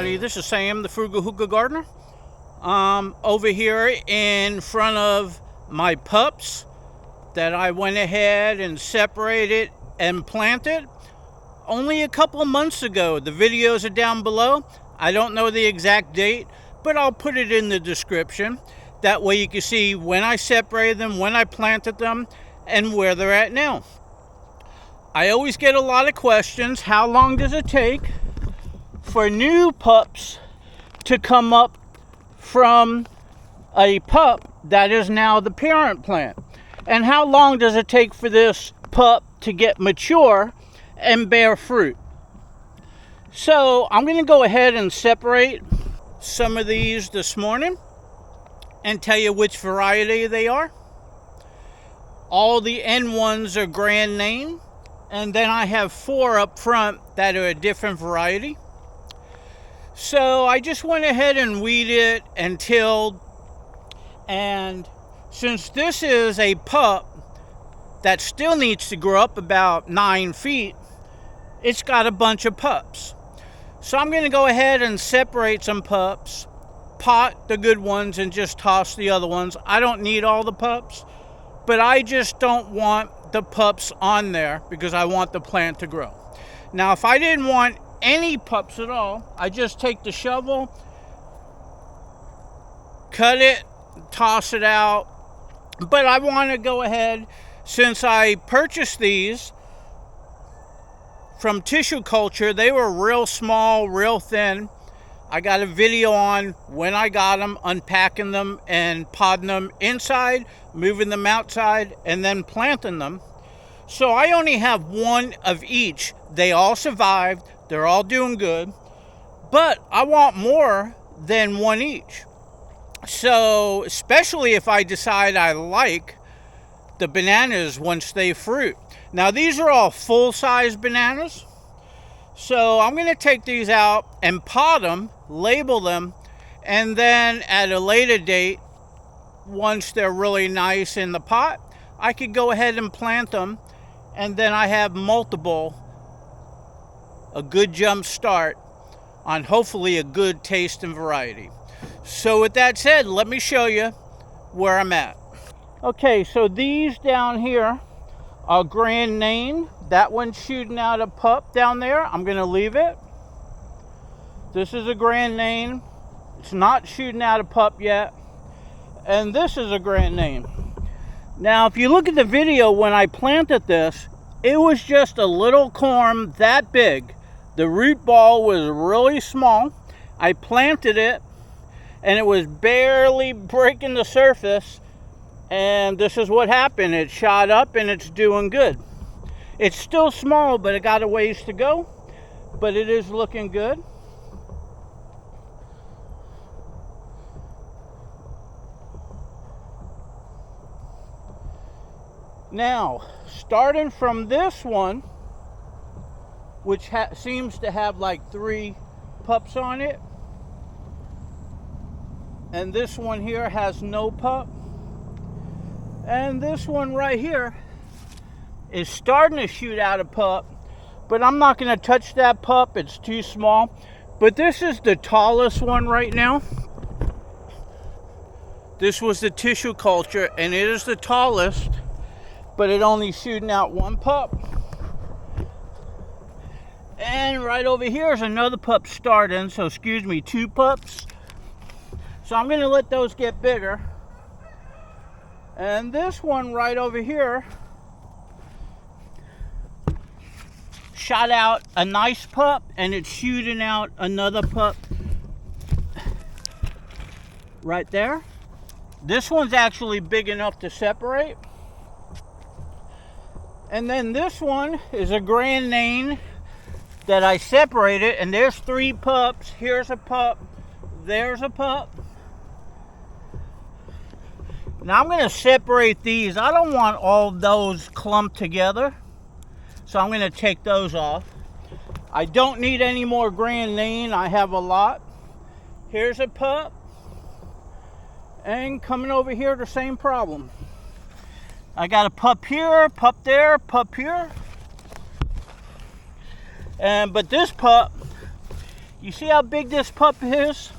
everybody, this is Sam, the Frugal Hugel gardener. Over here in front of my pups that I went ahead and separated and planted only a couple of months ago. The videos are down below. I don't know the exact date, but I'll put it in the description. That way you can see when I separated them, when I planted them, and where they're at now. I always get a lot of questions. How long does it take for new pups to come up from a pup that is now the parent plant? And how long does it take for this pup to get mature and bear fruit? So I'm going to go ahead and separate some of these this morning and tell you which variety they are. All the N ones are grand name, and then I have 4 up front that are a different variety. So I just went ahead and weeded and tilled, and since this is a pup that still needs to grow up about 9 feet, it's got a bunch of pups. So I'm going to go ahead and separate some pups, pot the good ones, and just toss the other ones. I don't need all the pups, but I just don't want the pups on there because I want the plant to grow. Now, if I didn't want any pups at all, I just take the shovel, cut it, toss it out. But I want to go ahead, since I purchased these from tissue culture, they were real small, real thin. I got a video on when I got them, unpacking them and podding them inside, moving them outside, and then planting them. So I only have 1 of each. They all survived. They're all doing good. But I want more than 1 each. So, especially if I decide I like the bananas once they fruit. Now, these are all full-size bananas. So I'm going to take these out and pot them, label them, and then at a later date, once they're really nice in the pot, I could go ahead and plant them, and then I have multiple, a good jump start on hopefully a good taste and variety. So with that said, let me show you where I'm at. Okay, so these down here are grand name. That one's shooting out a pup down there. I'm going to leave it. This is a grand name. It's not shooting out a pup yet. And this is a grand name. Now, if you look at the video when I planted this, it was just a little corm that big. The root ball was really small. I planted it, and it was barely breaking the surface. And this is what happened. It shot up, and it's doing good. It's still small, but it got a ways to go. But it is looking good. Now, starting from this one, which seems to have like 3 pups on it, and this one here has no pup, and this one right here is starting to shoot out a pup, but I'm not going to touch that pup. It's too small. But this is the tallest one right now. This was the tissue culture, and it is the tallest, but it only shooting out 1 pup. And right over here is another pup starting, so excuse me, 2 pups. So I'm going to let those get bigger. And this one right over here shot out a nice pup, and it's shooting out another pup right there. This one's actually big enough to separate. And then this one is a grand name that I separated, and there's 3 pups. Here's a pup, there's a pup. Now I'm going to separate these. I don't want all those clumped together, so I'm going to take those off. I don't need any more grand name. I have a lot. Here's a pup, and coming over here, the same problem. I got a pup here, pup there, pup here. But this pup You see how big this pup is?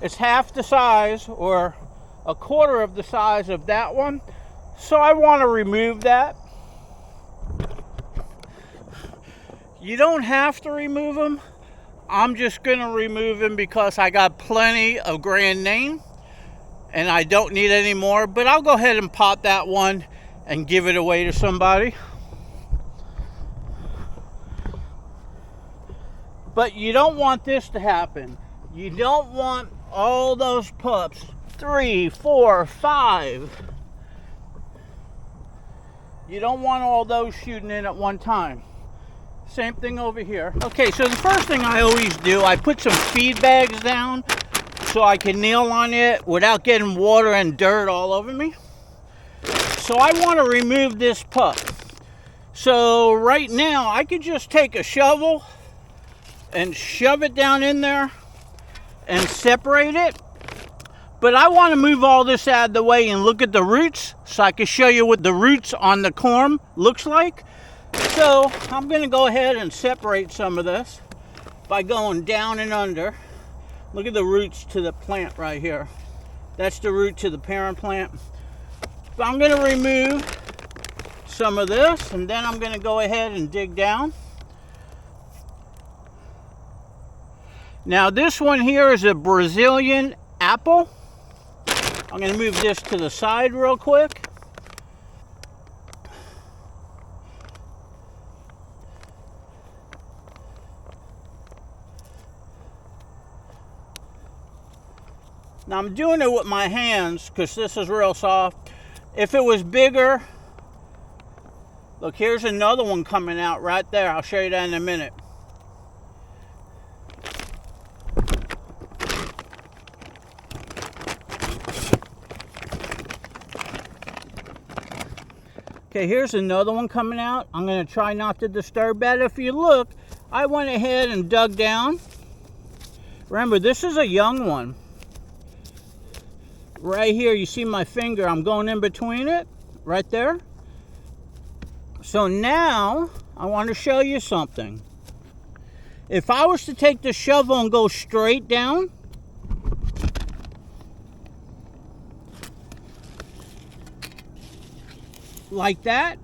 It's half the size or a quarter of the size of that one. So I want to remove that. You don't have to remove them. I'm just going to remove them because I got plenty of Grand Name and I don't need any more. But I'll go ahead and pop that one and give it away to somebody. But you don't want this to happen. You don't want all those pups, 3, 4, 5. You don't want all those shooting in at one time. Same thing over here. Okay, so the first thing I always do, I put some feed bags down so I can kneel on it without getting water and dirt all over me. So I want to remove this pup. So right now, I could just take a shovel and shove it down in there and separate it. But I want to move all this out of the way and look at the roots so I can show you what the roots on the corm looks like. So I'm going to go ahead and separate some of this by going down and under. Look at the roots to the plant right here. That's the root to the parent plant. But I'm going to remove some of this and then I'm going to go ahead and dig down. Now this one here is a Brazilian apple. I'm going to move this to the side real quick. Now I'm doing it with my hands because this is real soft. If it was bigger, look, here's another one coming out right there. I'll show you that in a minute. Okay, here's another one coming out. I'm going to try not to disturb that. If you look, I went ahead and dug down. Remember, this is a young one. Right here, you see my finger. I'm going in between it, right there. So now, I want to show you something. If I was to take the shovel and go straight down, like that,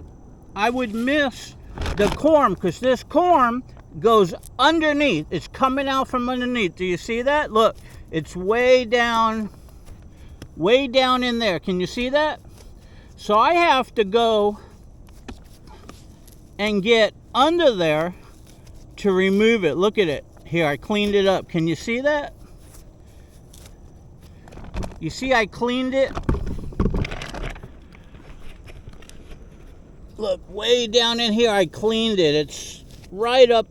I would miss the corm because this corm goes underneath. It's coming out from underneath. Do you see that? Look, it's way down in there. Can you see that? So I have to go and get under there to remove it. Look at it. Here, I cleaned it up. Can you see that? You see I cleaned it? Look, way down in here, I cleaned it. It's right up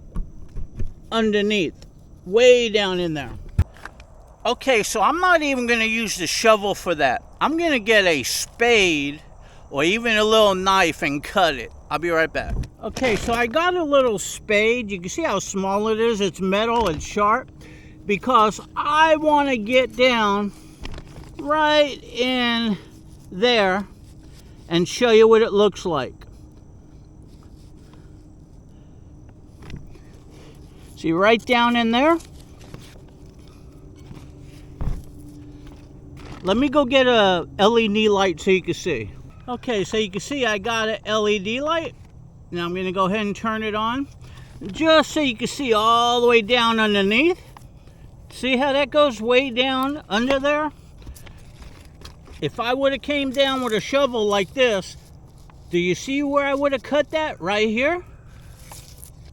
underneath, way down in there. Okay, so I'm not even going to use the shovel for that. I'm going to get a spade or even a little knife and cut it. I'll be right back. Okay, so I got a little spade. You can see how small it is. It's metal, it's sharp, because I want to get down right in there and show you what it looks like. See, right down in there. Let me go get a LED light so you can see. Okay, so you can see I got an LED light. Now I'm going to go ahead and turn it on, just so you can see all the way down underneath. See how that goes way down under there? If I would have came down with a shovel like this, do you see where I would have cut that? Right here?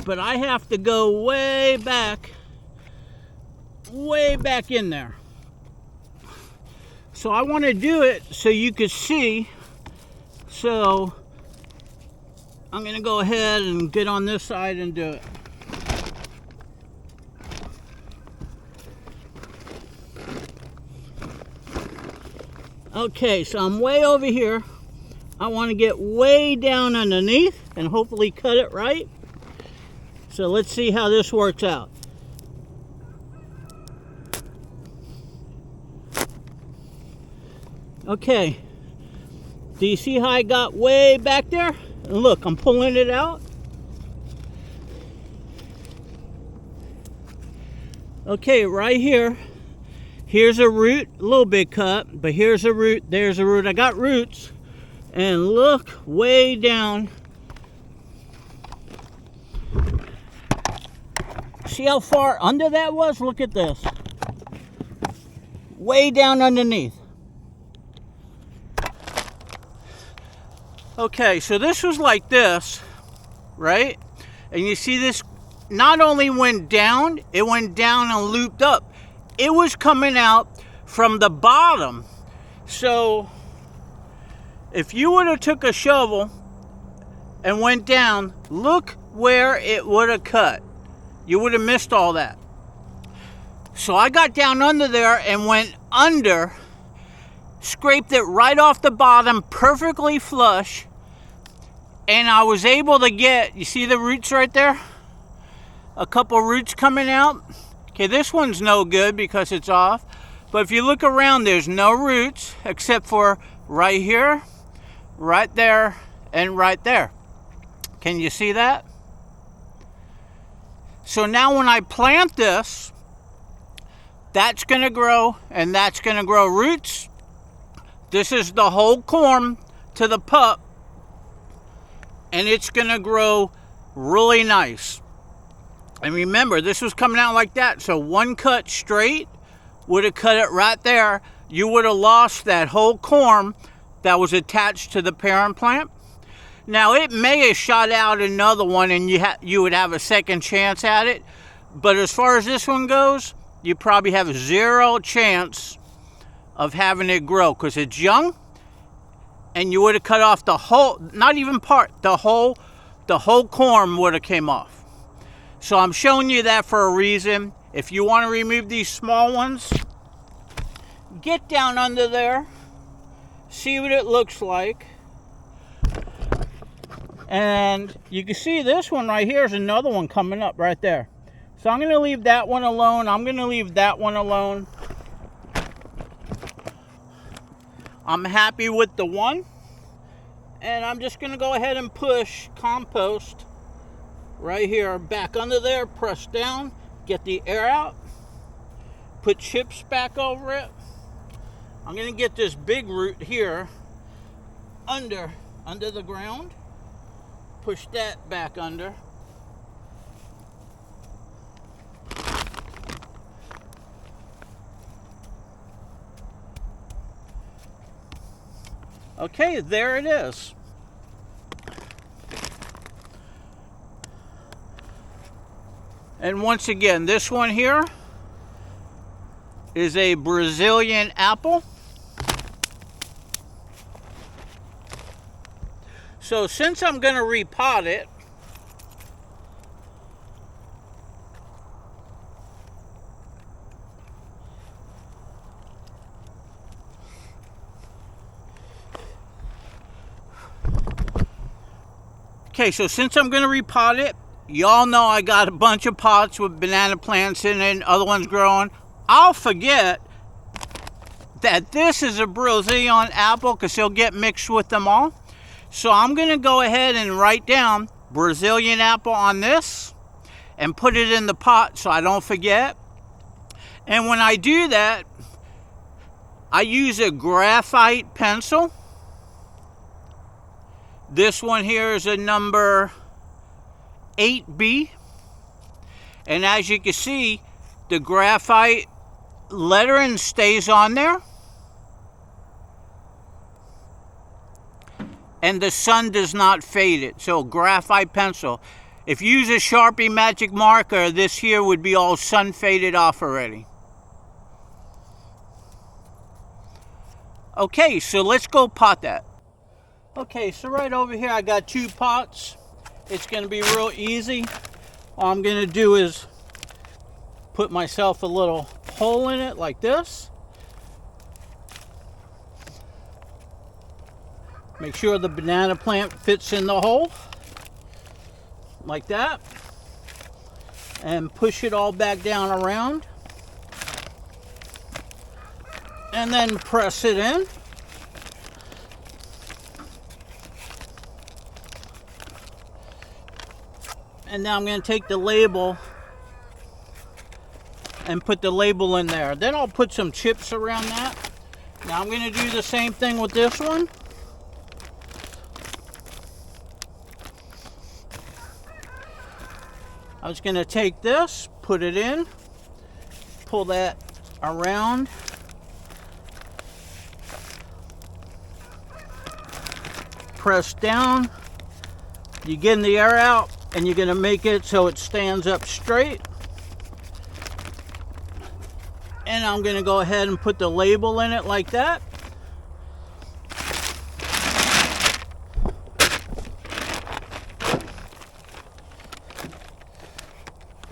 But I have to go way back in there. So I want to do it so you can see. So I'm going to go ahead and get on this side and do it. Okay, so I'm way over here. I want to get way down underneath and hopefully cut it right. So let's see how this works out. Okay, do you see how I got way back there? And look, I'm pulling it out. Okay, right here. Here's a root, a little bit cut, but here's a root, there's a root. I got roots, and look way down. See how far under that was? Look at this. Way down underneath. Okay, so this was like this, right? And you see this not only went down, it went down and looped up. It was coming out from the bottom. So if you would have took a shovel and went down, look where it would have cut. You would have missed all that. So I got down under there and went under, scraped it right off the bottom, perfectly flush, and I was able to get, you see the roots right there? A couple roots coming out. Okay, this one's no good because it's off. But if you look around, there's no roots except for right here, right there, and right there. Can you see that? So now when I plant this, that's going to grow and that's going to grow roots. This is the whole corm to the pup, and it's going to grow really nice. And remember, this was coming out like that, so one cut straight would have cut it right there. You would have lost that whole corm that was attached to the parent plant. Now, it may have shot out another one and you would have a second chance at it, but as far as this one goes, you probably have 0 chance of having it grow because it's young, and you would have cut off the whole, not even part, the whole corm would have came off. So I'm showing you that for a reason. If you want to remove these small ones, get down under there, see what it looks like. And you can see this one right here is another one coming up right there. So I'm going to leave that one alone. I'm going to leave that one alone. I'm happy with the one. And I'm just going to go ahead and push compost right here back under there, press down, get the air out, put chips back over it. I'm going to get this big root here under the ground, push that back under. Okay, there it is. And once again, this one here is a Brazilian apple. So since I'm going to repot it, y'all know I got a bunch of pots with banana plants in it and other ones growing. I'll forget that this is a Brazilian apple because they'll get mixed with them all. So I'm going to go ahead and write down Brazilian apple on this and put it in the pot so I don't forget. And when I do that, I use a graphite pencil. This one here is a number 8B, and as you can see, the graphite lettering stays on there, and the sun does not fade it. So graphite pencil. If you use a Sharpie magic marker, this here would be all sun faded off already. Okay, so let's go pot that. Okay, so right over here I got 2 pots. It's going to be real easy. All I'm going to do is put myself a little hole in it like this. Make sure the banana plant fits in the hole like that. And push it all back down around. And then press it in. And now I'm going to take the label and put the label in there. Then I'll put some chips around that. Now I'm going to do the same thing with this one. I was going to take this, put it in, pull that around, press down. You're getting the air out, and you're going to make it so it stands up straight. And I'm going to go ahead and put the label in it like that.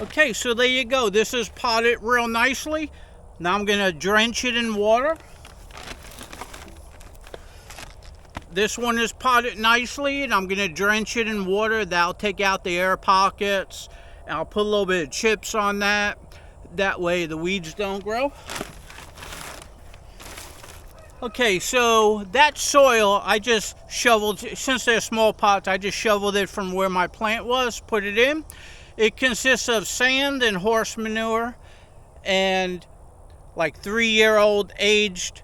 Okay, so there you go. This is potted real nicely. Now I'm going to drench it in water. This one is potted nicely, and I'm going to drench it in water. That'll take out the air pockets. And I'll put a little bit of chips on that. That way the weeds don't grow. Okay, so that soil I just shoveled, since they're small pots, I just shoveled it from where my plant was, put it in. It consists of sand and horse manure and like 3-year-old aged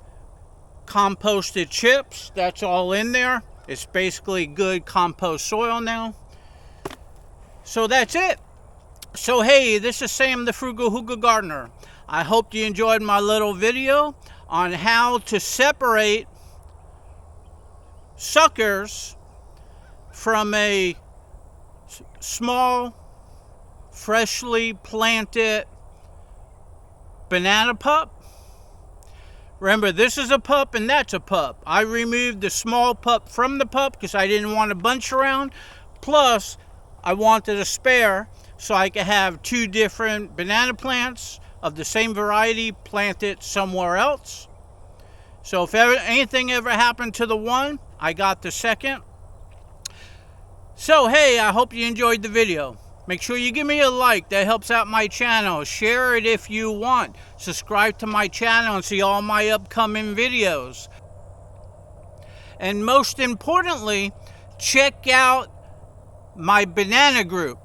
composted chips. That's all in there. It's basically good compost soil now. So that's it. So hey, this is Sam the Frugal Hugel Gardener. I hope you enjoyed my little video on how to separate suckers from a small, freshly planted banana pup. Remember, this is a pup and that's a pup. I removed the small pup from the pup because I didn't want to bunch around. Plus, I wanted a spare so I could have 2 different banana plants of the same variety planted somewhere else. So if anything ever happened to the one, I got the second. So hey, I hope you enjoyed the video. Make sure you give me a like. That helps out my channel. Share it if you want. Subscribe to my channel and see all my upcoming videos. And most importantly, check out my banana group.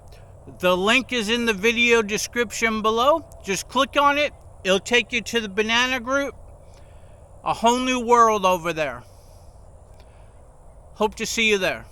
The link is in the video description below. Just click on it. It'll take you to the banana group. A whole new world over there. Hope to see you there.